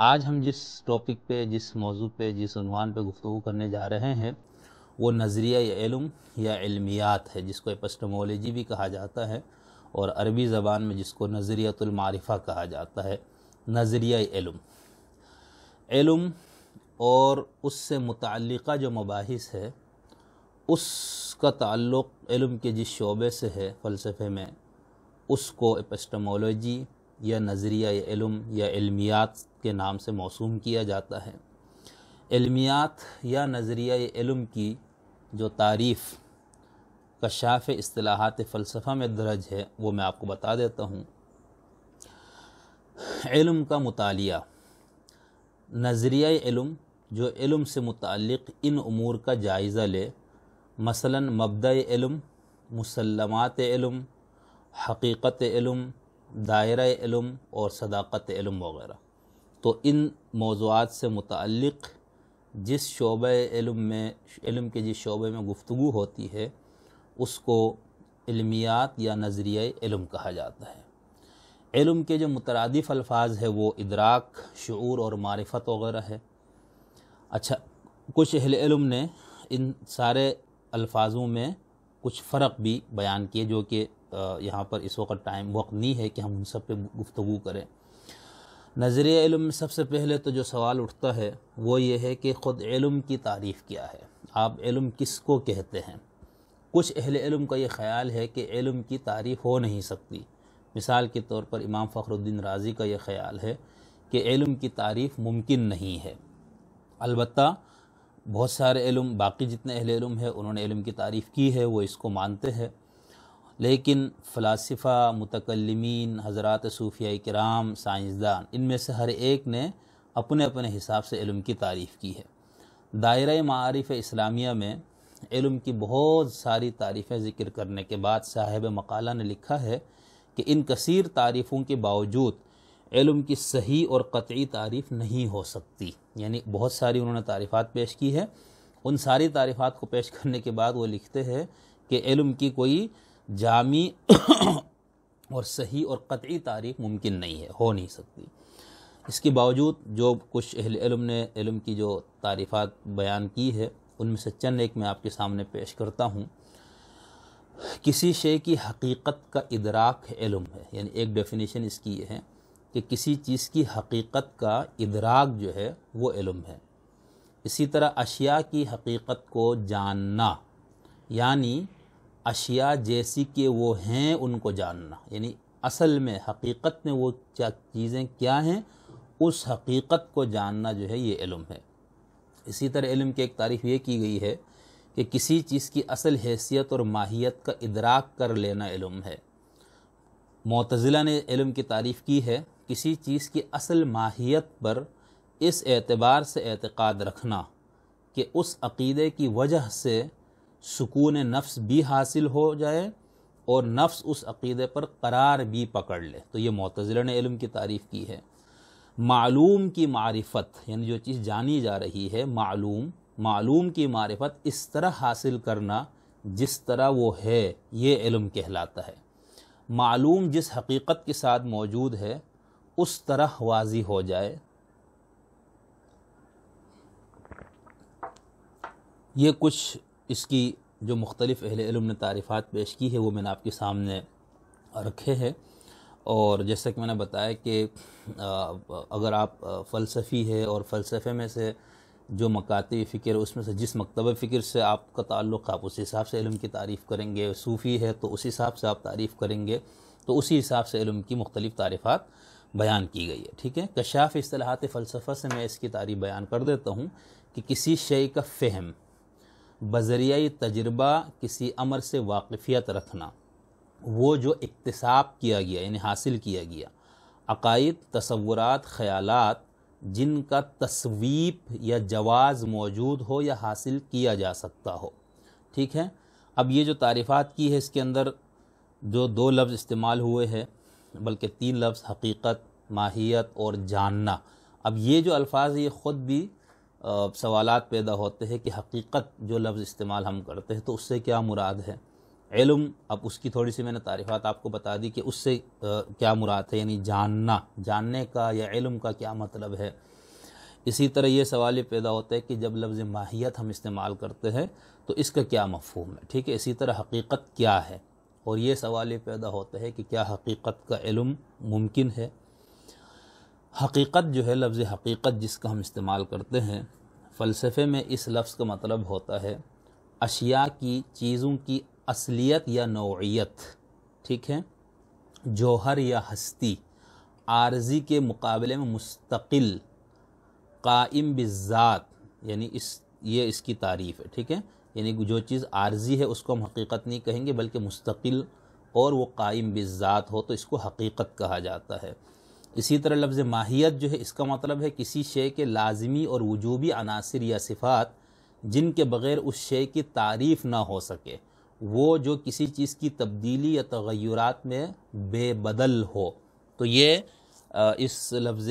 آج ہم جس ٹاپک پہ، جس موضوع پہ، جس عنوان پہ گفتگو کرنے جا رہے ہیں وہ نظریہ علم یا علمیات ہے، جس کو ایپسٹمولوجی بھی کہا جاتا ہے، اور عربی زبان میں جس کو نظریۃ المعرفہ کہا جاتا ہے۔ نظریہ علم، علم اور اس سے متعلقہ جو مباحث ہے اس کا تعلق علم کے جس شعبے سے ہے فلسفے میں، اس کو ایپسٹمولوجی یا نظریہ علم یا علمیات کے نام سے موسوم کیا جاتا ہے۔ علمیات یا نظریہ علم کی جو تعریف کشاف اصطلاحات فلسفہ میں درج ہے وہ میں آپ کو بتا دیتا ہوں۔ علم کا مطالعہ، نظریہ علم جو علم سے متعلق ان امور کا جائزہ لے، مثلا مبدأ علم، مسلمات علم، حقیقت علم، دائرہ علم اور صداقت علم وغیرہ۔ تو ان موضوعات سے متعلق جس شعبہ علم کے جس شعبے میں گفتگو ہوتی ہے اس کو علمیات یا نظریہ علم کہا جاتا ہے۔ علم کے جو مترادف الفاظ ہے وہ ادراک، شعور اور معرفت وغیرہ ہے۔ اچھا، کچھ اہل علم نے ان سارے الفاظوں میں کچھ فرق بھی بیان کیے جو کہ یہاں پر اس وقت وقت نہیں ہے کہ ہم ان سب پہ گفتگو کریں۔ نظریہ علم میں سب سے پہلے تو جو سوال اٹھتا ہے وہ یہ ہے کہ خود علم کی تعریف کیا ہے، آپ علم کس کو کہتے ہیں؟ کچھ اہل علم کا یہ خیال ہے کہ علم کی تعریف ہو نہیں سکتی۔ مثال کے طور پر امام فخر الدین رازی کا یہ خیال ہے کہ علم کی تعریف ممکن نہیں ہے۔ البتہ بہت سارے علم، باقی جتنے اہل علم ہیں انہوں نے علم کی تعریف کی ہے، وہ اس کو مانتے ہیں، لیکن فلاسفہ، متکلمین، حضرات صوفیہ کرام، سائنسدان، ان میں سے ہر ایک نے اپنے اپنے حساب سے علم کی تعریف کی ہے۔ دائرہ معارف اسلامیہ میں علم کی بہت ساری تعریفیں ذکر کرنے کے بعد صاحب مقالہ نے لکھا ہے کہ ان کثیر تعریفوں کے باوجود علم کی صحیح اور قطعی تعریف نہیں ہو سکتی، یعنی بہت ساری انہوں نے تعریفات پیش کی ہے، ان ساری تعریفات کو پیش کرنے کے بعد وہ لکھتے ہیں کہ علم کی کوئی جامع اور صحیح اور قطعی تعریف ممکن نہیں ہے، ہو نہیں سکتی۔ اس کے باوجود جو کچھ اہل علم نے علم کی جو تعریفات بیان کی ہے ان میں سے چند ایک میں آپ کے سامنے پیش کرتا ہوں۔ کسی شے کی حقیقت کا ادراک علم ہے، یعنی ایک ڈیفینیشن اس کی یہ ہے کہ کسی چیز کی حقیقت کا ادراک جو ہے وہ علم ہے۔ اسی طرح اشیاء کی حقیقت کو جاننا، یعنی اشیاء جیسی کہ وہ ہیں ان کو جاننا، یعنی اصل میں حقیقت میں وہ چیزیں کیا ہیں اس حقیقت کو جاننا جو ہے یہ علم ہے۔ اسی طرح علم کی ایک تعریف یہ کی گئی ہے کہ کسی چیز کی اصل حیثیت اور ماہیت کا ادراک کر لینا علم ہے۔ معتزلہ نے علم کی تعریف کی ہے کسی چیز کی اصل ماہیت پر اس اعتبار سے اعتقاد رکھنا کہ اس عقیدے کی وجہ سے سکون نفس بھی حاصل ہو جائے اور نفس اس عقیدے پر قرار بھی پکڑ لے، تو یہ معتزلہ نے علم کی تعریف کی ہے۔ معلوم کی معرفت، یعنی جو چیز جانی جا رہی ہے، معلوم کی معرفت اس طرح حاصل کرنا جس طرح وہ ہے، یہ علم کہلاتا ہے۔ معلوم جس حقیقت کے ساتھ موجود ہے اس طرح واضح ہو جائے، یہ کچھ اس کی جو مختلف اہل علم نے تعریفات پیش کی ہے وہ میں نے آپ کے سامنے رکھے ہیں۔ اور جیسا کہ میں نے بتایا کہ اگر آپ فلسفی ہے اور فلسفے میں سے جو مکاتب فکر اس میں سے جس مکتبہ فکر سے آپ کا تعلق آپ اس حساب سے علم کی تعریف کریں گے، صوفی ہے تو اس حساب سے آپ تعریف کریں گے، تو اسی حساب سے علم کی مختلف تعریفات بیان کی گئی ہے۔ ٹھیک ہے، کشاف اصطلاحات فلسفہ سے میں اس کی تعریف بیان کر دیتا ہوں کہ کسی شے کا فہم بذریعہ تجربہ، کسی امر سے واقفیت رکھنا، وہ جو اکتساب کیا گیا یعنی حاصل کیا گیا، عقائد، تصورات، خیالات جن کا تصویب یا جواز موجود ہو یا حاصل کیا جا سکتا ہو۔ ٹھیک ہے، اب یہ جو تعریفات کی ہے اس کے اندر جو دو لفظ استعمال ہوئے ہیں، بلکہ تین لفظ، حقیقت، ماہیت اور جاننا۔ اب یہ جو الفاظ یہ خود بھی سوالات پیدا ہوتے ہیں کہ حقیقت جو لفظ استعمال ہم کرتے ہیں تو اس سے کیا مراد ہے؟ علم، اب اس کی تھوڑی سی میں نے تعریفات آپ کو بتا دی کہ اس سے کیا مراد ہے، یعنی جاننا، جاننے کا یا علم کا کیا مطلب ہے۔ اسی طرح یہ سوال یہ پیدا ہوتا ہے کہ جب لفظ ماہیت ہم استعمال کرتے ہیں تو اس کا کیا مفہوم ہے، ٹھیک ہے۔ اسی طرح حقیقت کیا ہے، اور یہ سوال یہ پیدا ہوتا ہے کہ کیا حقیقت کا علم ممکن ہے۔ حقیقت جو ہے، لفظ حقیقت جس کا ہم استعمال کرتے ہیں فلسفے میں، اس لفظ کا مطلب ہوتا ہے اشیاء کی، چیزوں کی اصلیت یا نوعیت، ٹھیک ہے، جوہر یا ہستی، عارضی کے مقابلے میں مستقل، قائم بالذات، یعنی یہ اس کی تعریف ہے، ٹھیک ہے۔ یعنی جو چیز عارضی ہے اس کو ہم حقیقت نہیں کہیں گے، بلکہ مستقل اور وہ قائم بالذات ہو تو اس کو حقیقت کہا جاتا ہے۔ اسی طرح لفظ ماہیت جو ہے، اس کا مطلب ہے کسی شے کے لازمی اور وجوبی عناصر یا صفات جن کے بغیر اس شے کی تعریف نہ ہو سکے، وہ جو کسی چیز کی تبدیلی یا تغیرات میں بے بدل ہو۔ تو یہ اس لفظ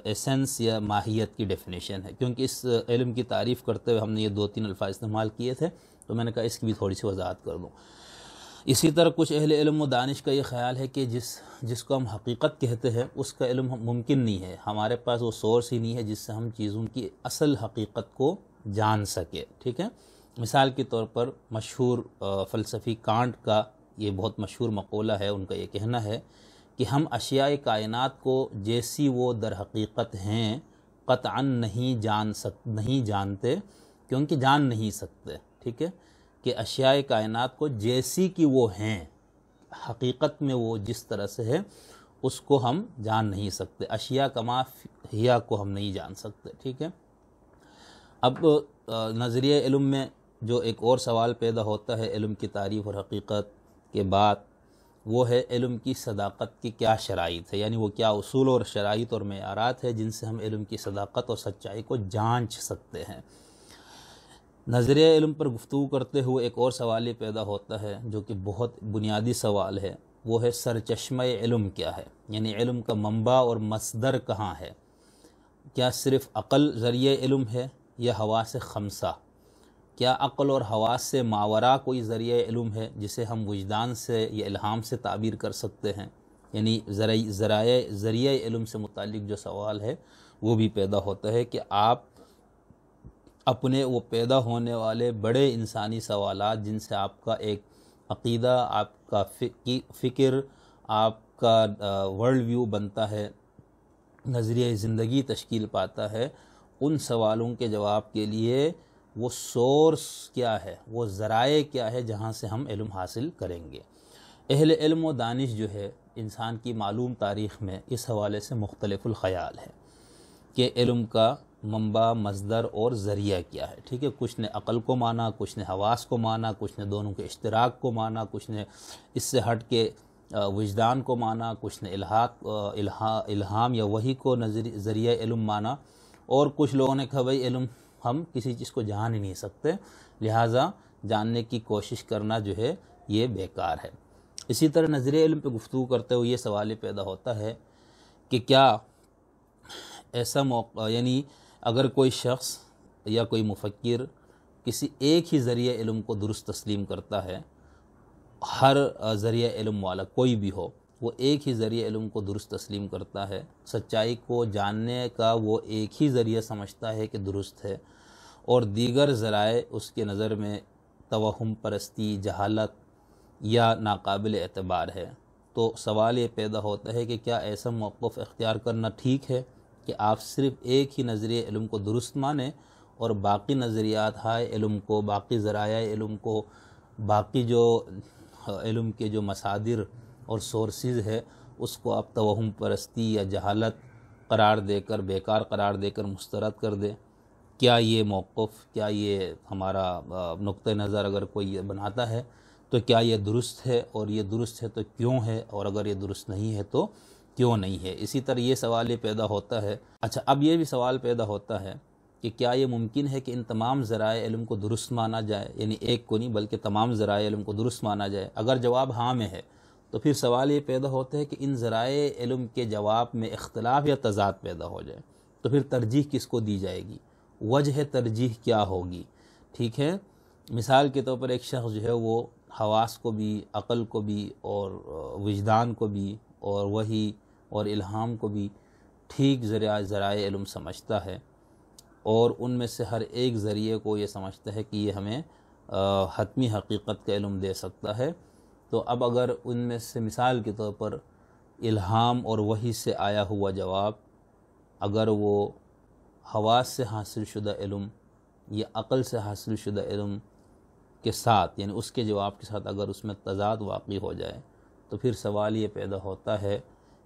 ایسنس یا ماہیت کی ڈیفینیشن ہے، کیونکہ اس علم کی تعریف کرتے ہوئے ہم نے یہ 2-3 الفاظ استعمال کیے تھے، تو میں نے کہا اس کی بھی تھوڑی سی وضاحت کر دوں۔ اسی طرح کچھ اہل علم و دانش کا یہ خیال ہے کہ جس کو ہم حقیقت کہتے ہیں اس کا علم ممکن نہیں ہے، ہمارے پاس وہ سورس ہی نہیں ہے جس سے ہم چیزوں کی اصل حقیقت کو جان سکے، ٹھیک ہے۔ مثال کے طور پر مشہور فلسفی کانٹ کا یہ بہت مشہور مقولہ ہے، ان کا یہ کہنا ہے کہ ہم اشیاء کائنات کو جیسی وہ در حقیقت ہیں قطعاً نہیں جانتے، کیونکہ جان نہیں سکتے، ٹھیک ہے، کہ اشیاء کائنات کو جیسی کہ وہ ہیں، حقیقت میں وہ جس طرح سے ہے اس کو ہم جان نہیں سکتے، اشیاء کما ہیا کو ہم نہیں جان سکتے، ٹھیک ہے۔ اب نظریہ علم میں جو ایک اور سوال پیدا ہوتا ہے علم کی تعریف اور حقیقت کے بعد، وہ ہے علم کی صداقت کی کیا شرائط ہے، یعنی وہ کیا اصول اور شرائط اور معیارات ہے جن سے ہم علم کی صداقت اور سچائی کو جانچ سکتے ہیں۔ نظریہ علم پر گفتگو کرتے ہوئے ایک اور سوال یہ پیدا ہوتا ہے جو کہ بہت بنیادی سوال ہے، وہ ہے سرچشمہ علم کیا ہے، یعنی علم کا منبع اور مصدر کہاں ہے۔ کیا صرف عقل ذریعہ علم ہے یا حواس خمسہ؟ کیا عقل اور حواس سے ماورا کوئی ذریعہ علم ہے جسے ہم وجدان سے یا الہام سے تعبیر کر سکتے ہیں؟ یعنی ذریعہ علم سے متعلق جو سوال ہے وہ بھی پیدا ہوتا ہے کہ آپ اپنے وہ پیدا ہونے والے بڑے انسانی سوالات جن سے آپ کا ایک عقیدہ، آپ کا فکر، آپ کا ورلڈ ویو بنتا ہے، نظریہ زندگی تشکیل پاتا ہے، ان سوالوں کے جواب کے لیے وہ سورس کیا ہے، وہ ذرائع کیا ہے جہاں سے ہم علم حاصل کریں گے۔ اہل علم و دانش جو ہے انسان کی معلوم تاریخ میں اس حوالے سے مختلف الخیال ہے کہ علم کا منبع، مصدر اور ذریعہ کیا ہے، ٹھیک ہے۔ کچھ نے عقل کو مانا، کچھ نے حواس کو مانا، کچھ نے دونوں کے اشتراک کو مانا، کچھ نے اس سے ہٹ کے وجدان کو مانا، کچھ نے الہام یا وحی کو ذریعہ علم مانا، اور کچھ لوگوں نے کہا بھائی علم ہم کسی چیز کو جان ہی نہیں سکتے، لہٰذا جاننے کی کوشش کرنا جو ہے یہ بیکار ہے۔ اسی طرح نظریہ علم پہ گفتگو کرتے ہوئے یہ سوال پیدا ہوتا ہے کہ کیا ایسا موقع، یعنی اگر کوئی شخص یا کوئی مفکر کسی ایک ہی ذریعہ علم کو درست تسلیم کرتا ہے، ہر ذریعہ علم والا کوئی بھی ہو، وہ ایک ہی ذریعہ علم کو درست تسلیم کرتا ہے، سچائی کو جاننے کا وہ ایک ہی ذریعہ سمجھتا ہے کہ درست ہے، اور دیگر ذرائع اس کے نظر میں توہم پرستی، جہالت یا ناقابل اعتبار ہے، تو سوال یہ پیدا ہوتا ہے کہ کیا ایسا موقف اختیار کرنا ٹھیک ہے کہ آپ صرف ایک ہی نظریہ علم کو درست مانیں اور باقی نظریات علم کو، باقی ذرائع علم کو، باقی جو علم کے جو مصادر اور سورسز ہے اس کو آپ توہم پرستی یا جہالت قرار دے کر، بیکار قرار دے کر مسترد کر دیں؟ کیا یہ موقف، کیا یہ ہمارا نقطہ نظر اگر کوئی بناتا ہے تو کیا یہ درست ہے، اور یہ درست ہے تو کیوں ہے، اور اگر یہ درست نہیں ہے تو کیوں نہیں ہے؟ اسی طرح یہ سوال یہ پیدا ہوتا ہے۔ اچھا، اب یہ بھی سوال پیدا ہوتا ہے کہ کیا یہ ممکن ہے کہ ان تمام ذرائع علم کو درست مانا جائے، یعنی ایک کو نہیں بلکہ تمام ذرائع علم کو درست مانا جائے؟ اگر جواب ہاں میں ہے تو پھر سوال یہ پیدا ہوتا ہے کہ ان ذرائع علم کے جواب میں اختلاف یا تضاد پیدا ہو جائے تو پھر ترجیح کس کو دی جائے گی، وجہ ترجیح کیا ہوگی، ٹھیک ہے۔ مثال کے طور پر ایک شخص جو ہے وہ حواس کو بھی، عقل کو بھی، اور وجدان کو بھی، اور وحی اور الہام کو بھی ٹھیک ذرائع علم سمجھتا ہے اور ان میں سے ہر ایک ذریعے کو یہ سمجھتا ہے کہ یہ ہمیں حتمی حقیقت کا علم دے سکتا ہے، تو اب اگر ان میں سے مثال کے طور پر الہام اور وحی سے آیا ہوا جواب اگر وہ حواس سے حاصل شدہ علم یا عقل سے حاصل شدہ علم کے ساتھ، یعنی اس کے جواب کے ساتھ اگر اس میں تضاد واقع ہو جائے، تو پھر سوال یہ پیدا ہوتا ہے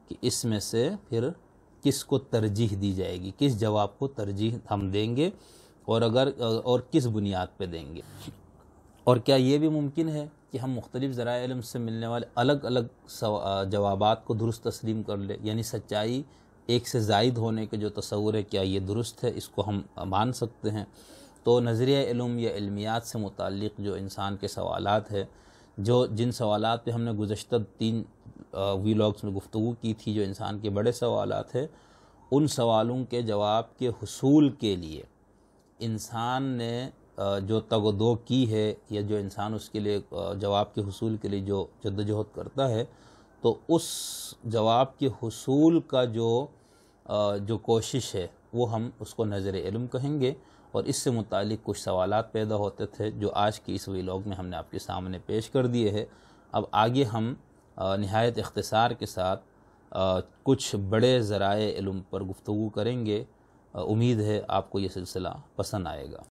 کہ اس میں سے پھر کس کو ترجیح دی جائے گی، کس جواب کو ترجیح ہم دیں گے اور کس بنیاد پہ دیں گے۔ اور کیا یہ بھی ممکن ہے کہ ہم مختلف ذرائع علم سے ملنے والے الگ الگ جوابات کو درست تسلیم کر لیں، یعنی سچائی ایک سے زائد ہونے کے جو تصور ہے کیا یہ درست ہے، اس کو ہم مان سکتے ہیں؟ تو نظریہ علم یا علمیات سے متعلق جو انسان کے سوالات ہیں، جن سوالات پہ ہم نے گزشتہ 3 ویلاگس میں گفتگو کی تھی، جو انسان کے بڑے سوالات ہیں، ان سوالوں کے جواب کے حصول کے لیے انسان نے جو تگ و دو کی ہے، یا جو انسان اس کے لیے جواب کے حصول کے لیے جو جدوجہد کرتا ہے، تو اس جواب کے حصول کا جو کوشش ہے وہ ہم اس کو نظر علم کہیں گے۔ اور اس سے متعلق کچھ سوالات پیدا ہوتے تھے جو آج کی اس ویلاگ میں ہم نے آپ کے سامنے پیش کر دیے ہیں۔ اب آگے ہم نہایت اختصار کے ساتھ کچھ بڑے ذرائع علم پر گفتگو کریں گے۔ امید ہے آپ کو یہ سلسلہ پسند آئے گا۔